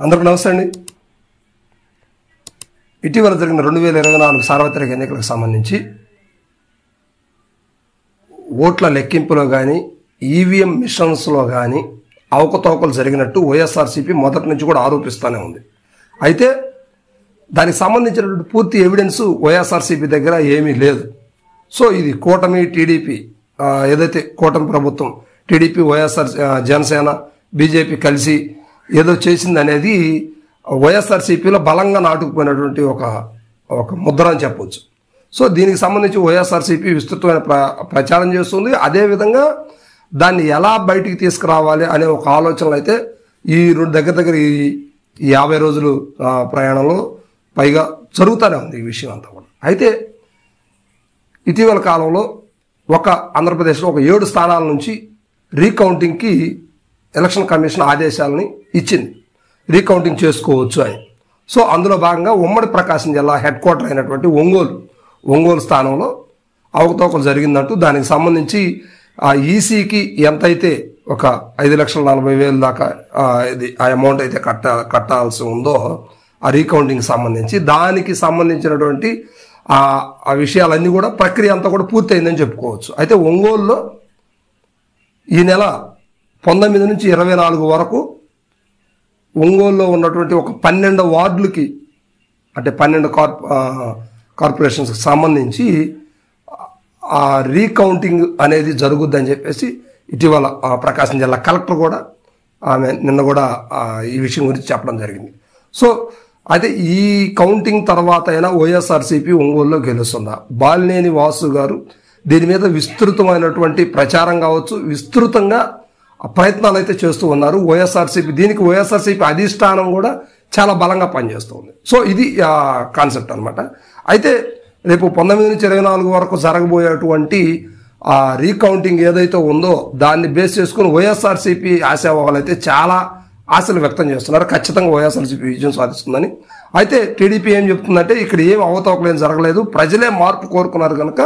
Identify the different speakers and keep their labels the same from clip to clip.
Speaker 1: అందరికీ నమస్తే అండి. ఇటీవల జరిగిన 2024 సార్వత్రిక ఎన్నికలకు సంబంధించి ఓట్ల లెక్కింపులో కానీ ఈవీఎం మిషన్స్లో కానీ అవకతవకలు జరిగినట్టు వైఎస్ఆర్సీపీ మొదటి నుంచి కూడా ఆరోపిస్తూనే ఉంది. అయితే దానికి సంబంధించినటువంటి పూర్తి ఎవిడెన్స్ వైఎస్ఆర్సీపీ దగ్గర ఏమీ లేదు. సో ఇది కూటమి టీడీపీ ఏదైతే కూటమి ప్రభుత్వం టీడీపీ వైఎస్ఆర్ జనసేన బీజేపీ కలిసి ఏదో చేసింది అనేది వైఎస్ఆర్సీపీలో బలంగా నాటుకుపోయినటువంటి ఒక ముద్ర అని చెప్పవచ్చు. సో దీనికి సంబంధించి వైఎస్ఆర్సీపీ విస్తృతమైన ప్రచారం చేస్తుంది. అదేవిధంగా దాన్ని ఎలా బయటికి తీసుకురావాలి అనే ఒక ఆలోచనలు అయితే ఈ దగ్గర ఈ 50 రోజులు ప్రయాణంలో పైగా జరుగుతూనే ఉంది ఈ విషయం అంతా కూడా. అయితే ఇటీవల కాలంలో ఆంధ్రప్రదేశ్లో 7 స్థానాల నుంచి రీకౌంటింగ్కి ఎలక్షన్ కమిషన్ ఆదేశాలని ఇచ్చింది, రీకౌంటింగ్ చేసుకోవచ్చు అని. సో అందులో భాగంగా ఉమ్మడి ప్రకాశం జిల్లా హెడ్ క్వార్టర్ అయినటువంటి ఒంగోలు స్థానంలో అవకతవకలు జరిగిందంటూ దానికి సంబంధించి ఆ ఈసీకి ఎంతైతే 5,40,000 దాకా ఆ అమౌంట్ అయితే కట్టాల్సి ఉందో ఆ రీకౌంటింగ్ సంబంధించి దానికి సంబంధించినటువంటి ఆ విషయాలన్నీ కూడా ప్రక్రియ అంతా కూడా పూర్తయిందని చెప్పుకోవచ్చు. అయితే ఒంగోలులో ఈ నెల 19 నుంచి 24 వరకు ఒంగోలులో ఉన్నటువంటి 12 వార్డులకి అంటే 12 కార్పొరేషన్స్కి సంబంధించి ఆ రీకౌంటింగ్ అనేది జరుగుద్దని చెప్పేసి ఇటీవల ప్రకాశం జిల్లా కలెక్టర్ కూడా ఆమె నిన్న కూడా ఈ విషయం గురించి చెప్పడం జరిగింది. సో అయితే ఈ కౌంటింగ్ తర్వాత అయినా వైఎస్ఆర్సీపీ ఒంగోలులో గెలుస్తుందా? బాలినేని వాసు గారు దీని మీద విస్తృతమైనటువంటి ప్రచారం కావచ్చు, విస్తృతంగా ప్రయత్నాలు అయితే చేస్తూ ఉన్నారు. దీనికి వైఎస్ఆర్సీపీ అధిష్టానం కూడా చాలా బలంగా పనిచేస్తుంది. సో ఇది కాన్సెప్ట్ అనమాట. అయితే రేపు 19 నుంచి 24 వరకు జరగబోయేటువంటి ఆ రీకౌంటింగ్ ఏదైతే ఉందో దాన్ని బేస్ చేసుకుని వైఎస్ఆర్సీపీ ఆశావాహాలు అయితే చాలా ఆశలు వ్యక్తం చేస్తున్నారు. ఖచ్చితంగా వైఎస్ఆర్సీపీ విజయం సాధిస్తుందని. అయితే టీడీపీ ఏం చెప్తుందంటే ఇక్కడ ఏం అవతవకలు ఏం జరగలేదు, ప్రజలే మార్పు కోరుకున్నారు కనుక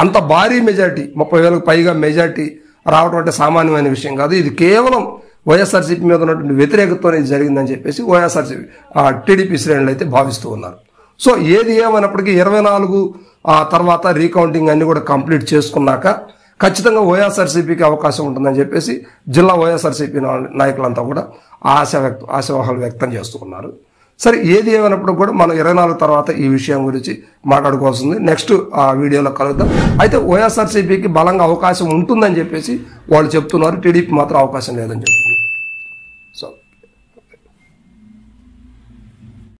Speaker 1: అంత భారీ మెజార్టీ 30,000కు పైగా మెజార్టీ రావడం అంటే సామాన్యమైన విషయం కాదు, ఇది కేవలం వైఎస్ఆర్సీపీ మీద ఉన్నటువంటి వ్యతిరేకతతో ఇది జరిగిందని చెప్పేసి టీడీపీ శ్రేణులు అయితే భావిస్తూ ఉన్నారు. సో ఏది ఏమైనప్పటికీ 24 తర్వాత రీకౌంటింగ్ అన్ని కూడా కంప్లీట్ చేసుకున్నాక ఖచ్చితంగా అవకాశం ఉంటుందని చెప్పేసి జిల్లా వైఎస్ఆర్సీపీ నాయకులంతా కూడా ఆశావాహాలు వ్యక్తం చేస్తూ ఉన్నారు. సరే ఏది ఏమైనప్పుడు కూడా మనం 24 తర్వాత ఈ విషయం గురించి మాట్లాడుకోవాల్సింది. నెక్స్ట్ ఆ వీడియోలో కలుద్దాం. అయితే వైఎస్ఆర్సీపీకి బలంగా అవకాశం ఉంటుందని చెప్పేసి వాళ్ళు చెప్తున్నారు, టీడీపీ మాత్రం అవకాశం లేదని చెప్తున్నారు. సో